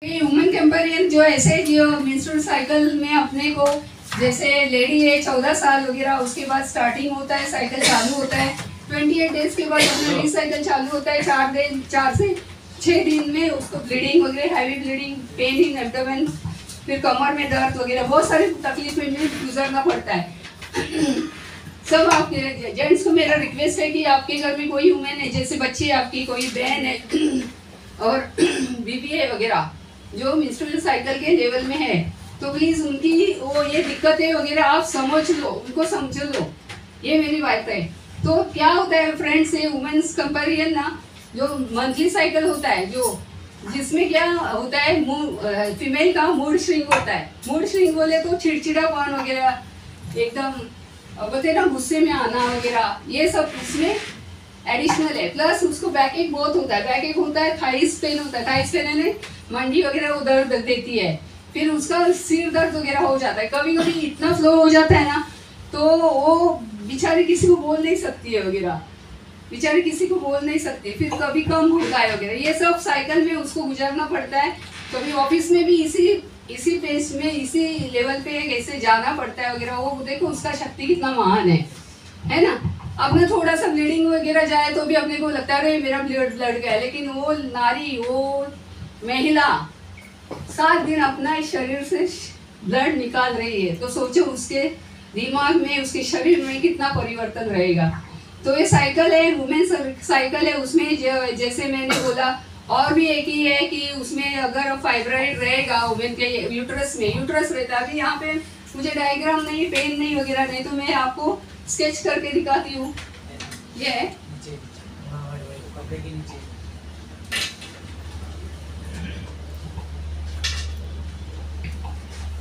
Human कंपेरियन जो ऐसे जो मेंस्ट्रुअल साइकिल में अपने को जैसे लेडी है 14 साल वगैरह, उसके बाद स्टार्टिंग होता है, साइकिल चालू होता है, 28 डेज के बाद अपना रीसाइकिल चालू होता है, 4 से 6 दिन में उसको ब्लीडिंग वगैरह, heavy bleeding, pain in abdomen, फिर कमर में दर्द वगैरह, बहुत सारी तकलीफें में गुजरना पड़ता है। सब आपके जेंट्स को मेरा रिक्वेस्ट है कि आपके घर में कोई वुमेन है, जैसे बच्ची आपकी कोई बहन है और बीबी है वगैरह, जो मेंस्ट्रुअल साइकिल के लेवल में है, तो प्लीज उनकी वो ये दिक्कतें वगैरह आप समझ लो, उनको समझ लो, ये मेरी बात है। तो क्या होता है फ्रेंड्स, ये वुमेन्स कंपेरियन ना, जो मंथली साइकिल होता है, जो जिसमें क्या होता है, फीमेल का मूड स्विंग होता है। मूड स्विंग बोले तो चिड़चिड़ापन वगैरह, एकदम बोलते ना गुस्से में आना वगैरह, ये सब उसमें एडिशनल है। प्लस उसको बैक एक बहुत होता है, बैक एक होता है, थाइस पेन होता है, थाइस पेन है मंडी वगैरह वो दर्द देती है, फिर उसका सिर दर्द वगैरह हो जाता है, कभी कभी इतना फ्लो हो जाता है ना, तो वो बेचारी किसी को बोल नहीं सकती है वगैरह, बेचारी किसी को बोल नहीं सकती, फिर कभी कम होता है वगैरह, ये सब साइकिल में उसको गुजरना पड़ता है। कभी ऑफिस में भी इसी पेस में, इसी लेवल पे कैसे जाना पड़ता है वगैरह, वो देखो उसका शक्ति कितना महान है ना। अपने थोड़ा सा ब्लीडिंग वगैरह जाए तो भी अपने को लगता है मेरा ब्लड गया, लेकिन वो नारी, वो महिला 7 दिन अपना इस शरीर से ब्लड निकाल रही है, तो सोचो उसके दिमाग में, उसके शरीर में कितना परिवर्तन रहेगा। तो ये साइकिल है, वुमेन साइकिल है, उसमें जैसे मैंने बोला, और भी एक ही है कि उसमें अगर फाइब्राइड रहेगा वुमेन के यूट्रस में, यूट्रस रहता है, अभी यहाँ पे मुझे डायग्राम नहीं, पेन नहीं वगैरह नहीं, तो मैं आपको स्केच करके दिखाती हूँ। ये है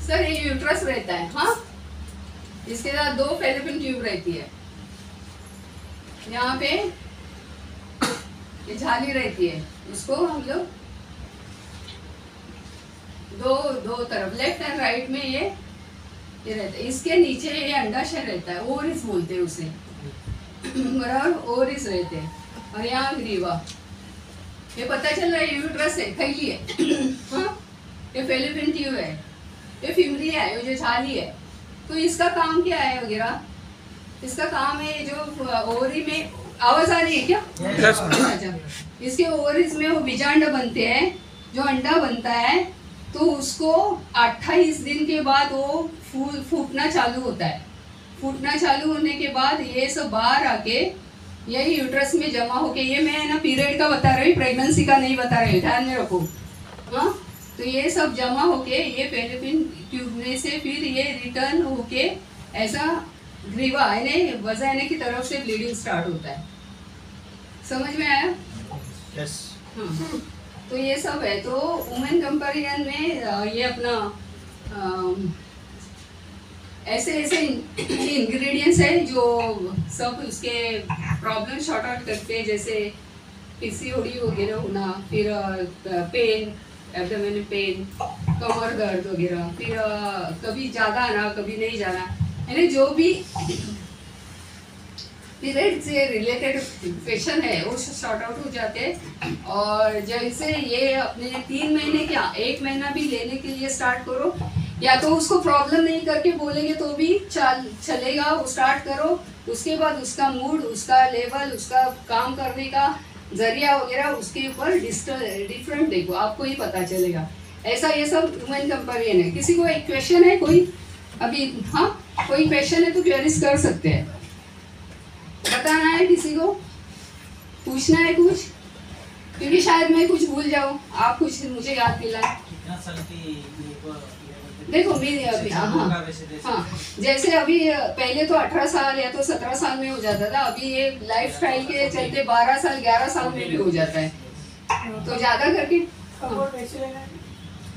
सर, ये यूट्रस रहता है, हाँ, इसके साथ 2 फेलोपियन ट्यूब रहती है, यहाँ पे ये झाली रहती है, उसको हम लोग दो तरफ लेफ्ट एंड राइट में ये रहता है। इसके नीचे ये अंडाशय रहता है, ओवरिस बोलते हैं उसे, बराबर ओवरिस रहते हैं, और यहाँ ग्रीवा, ये पता चल रहा है यूट्रस है, थैली है, हाँ, ये फेलोपियन ट्यूब है, ये फिमरिया है, ये जो झाली है। तो इसका काम क्या है वगैरह, इसका काम है जो ओवरी में, आवाज आ रही है क्या? अच्छा, इसके ओवरीज में वो बीजांड बनते हैं, जो अंडा बनता है, तो उसको 28 दिन के बाद वो फूटना चालू होता है। फूटना चालू होने के बाद ये सब बाहर आके यही यूट्रस में जमा होके, ये मैं ना पीरियड का बता रही हूँ, प्रेगनेंसी का नहीं बता रही हूँ, ध्यान में रखो, हाँ। तो ये सब जमा होके ये फेलोपियन ट्यूब में से फिर ये रिटर्न होके ऐसा ग्रीवा यानी वजाइना की तरफ से ब्लीडिंग स्टार्ट होता है। समझ में आया? यस। हाँ, तो ये सब है। तो वुमेन कंपेरियन में ये अपना ऐसे इंग्रेडिएंट्स है जो सब उसके प्रॉब्लम शॉर्ट आउट करते हैं, जैसे पीसीओडी वगैरह होना, फिर पेन, एब्डोमेन पेन, कमर दर्द वगैरह, फिर कभी ज़्यादा आना कभी नहीं जाना, यानी जो भी पीरियड से रिलेटेड क्वेश्चन है वो शॉर्ट आउट हो जाते हैं। और जैसे ये अपने 3 महीने क्या 1 महीना भी लेने के लिए स्टार्ट करो, या तो उसको प्रॉब्लम नहीं करके बोलेंगे तो भी चलेगा, वो स्टार्ट करो, उसके बाद उसका मूड, उसका लेवल, उसका काम करने का जरिया वगैरह उसके ऊपर डिफरेंट देखो, आपको ही पता चलेगा। ऐसा ये सब वुमेन कंपेरियन है। किसी को एक क्वेश्चन है कोई अभी? हाँ, कोई क्वेश्चन है तो क्वेरीज कर सकते हैं, बताना है किसी को, पूछना है कुछ, क्योंकि शायद मैं कुछ भूल जाऊँ, आप कुछ मुझे याद दिलाएं। देखो मेरी अभी हाँ, जैसे अभी पहले तो 18 साल या तो 17 साल में हो जाता था, अभी ये लाइफ स्टाइल के चलते 12 साल 11 साल में भी हो जाता है, तो ज्यादा करके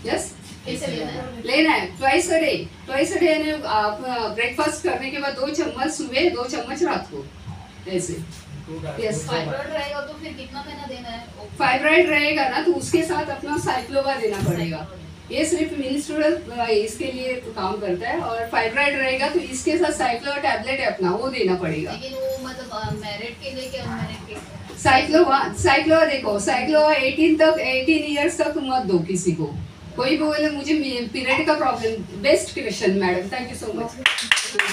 यस लेना है। ट्वाइस अ डे यानी आप ब्रेकफास्ट करने के बाद 2 चम्मच सुबह, 2 चम्मच रात को, ऐसे। यस, फाइब्रॉइड रहेगा तो फिर कितना महीना देना है? फाइब्रॉइड रहेगा ना तो उसके साथ अपना साइक्लोवा देना पड़ेगा, ये सिर्फ मेंस्ट्रुअल इसके लिए काम करता है, और फाइब्रॉइड रहेगा तो इसके साथ साइक्लोवा टैबलेट है अपना, वो देना पड़ेगा। लेकिन वो मतलब मैरिड के लिए क्या, अनमैरिड के? साइक्लोवा देखो, साइक्लोवा 18 इयर्स तक मत दो किसी को, कोई भी बोले मुझे पीरियड का problem, best question madam, thank you so much. कोई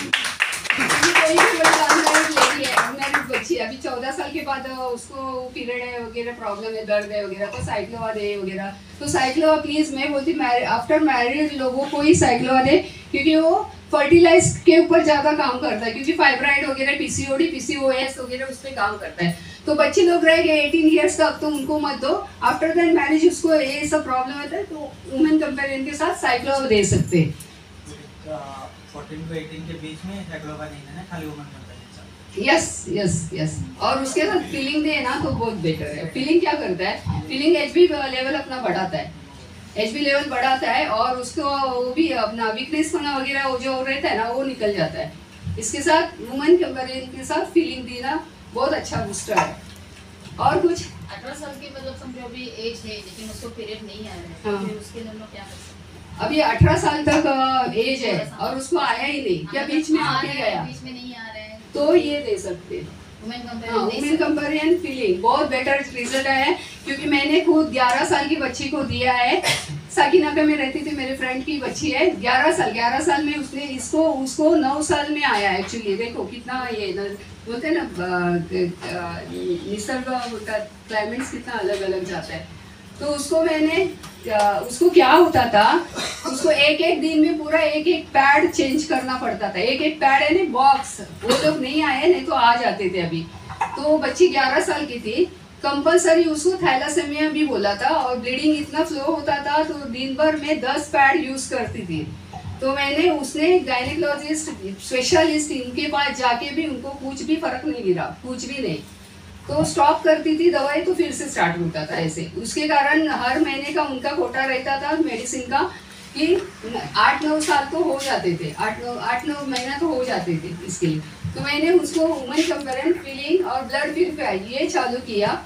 भी बोले अनमैरिड लेडी है, अनमैरिड बच्ची है, अभी 14 साल के बाद उसको पीरियड है वगैरह, प्रॉब्लम है, दर्द है वगैरह, तो साइक्लोवा दे वगैरह। तो साइक्लोवा प्लीज, मैं बोलती आफ्टर मैरिड लोगों को ही साइक्लोवा दे, क्योंकि वो फर्टिलाइज के ऊपर ज्यादा काम करता है, क्योंकि फाइब्राइड वगैरह, पीसीओडी, पीसीओएस वगैरह उस पर काम करता है। तो बच्चे लोग रह गए 18 ईयर्स तक, तो उनको मत दो। आफ्टर दैन मैरिज उसको ये सब प्रॉब्लम होता है, तो वुमेन कंपेरियन के साथ साइक्लोवा दे सकते हैं। 14 to 18 के बीच में साइक्लोवा नहीं देना, खाली वुमेन कंपेरियन। यस यस यस, और उसके साथ फीलिंग दे ना तो बहुत बेटर है। फीलिंग क्या करता है, फीलिंग एचबी लेवल अपना बढ़ाता है, एचबी लेवल बढ़ाता है, और उसको वो भी अपना वीकनेस होना वगैरह वो जो रहता है ना वो निकल जाता है। इसके साथ वुमेन कंपेरियन के साथ फीलिंग देना बहुत अच्छा बूस्टर है। और कुछ 18 साल की मतलब समझो अभी एज है, लेकिन उसको पीरियड नहीं आ रहा है, हाँ। फिर उसके लिए हम लोग क्या कर सकते हैं? अभी 18 साल तक एज है और उसको आया ही नहीं, क्या बीच में आ आके रहा है, गया, बीच में नहीं आ रहा है, तो ये दे सकते हैं। वुमेन हाँ, कंपेरियन दे वुमेन सकते हैं। कंपेरियन फीलिंग बहुत बेटर रिजल्ट आया है, क्योंकि मैंने खुद 11 साल की बच्ची को दिया है। साकिनाका में रहती थी, मेरे फ्रेंड की बच्ची है, 11 साल में उसने इसको, उसको 9 साल में आया एक्चुअली। देखो कितना ये बोलते हैं ना, निसर्ग का क्लाइमेट्स कितना अलग अलग जाता है। तो उसको मैंने उसको क्या होता था, उसको एक एक दिन में पूरा एक एक पैड चेंज करना पड़ता था, एक एक पैड है ना बॉक्स, वो लोग नहीं आए, नहीं तो आ जाते थे अभी। तो बच्ची 11 साल की थी, कंपलसरी उसको थैलासेमिया भी बोला था, और ब्लीडिंग इतना फ्लो होता था, तो दिन भर में 10 पैड यूज करती थी। तो मैंने उसने गायनेकोलॉजिस्ट स्पेशलिस्ट इनके पास जाके भी उनको कुछ भी फर्क नहीं गिरा, कुछ भी नहीं। तो स्टॉप करती थी दवाई, तो फिर से स्टार्ट होता था ऐसे। उसके कारण हर महीने का उनका कोटा रहता था मेडिसिन का, कि 8-9 साल तो हो जाते थे, 8-9 महीना तो हो जाते थे इसके लिए। तो मैंने उसको वुमेन कंपेरियन फीलिंग और ब्लड प्यूरिफायर ये चालू किया,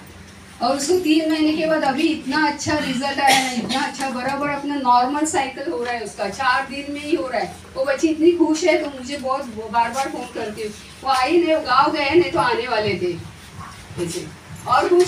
और उसको 3 महीने के बाद अभी इतना अच्छा रिजल्ट आया है, इतना अच्छा, बराबर अपना नॉर्मल साइकिल हो रहा है उसका, 4 दिन में ही हो रहा है। वो बच्ची इतनी खुश है, तो मुझे बहुत बार बार फोन करती हूँ। वो आई नहीं, गाँव गए नहीं तो आने वाले थे ऐसे। और कुछ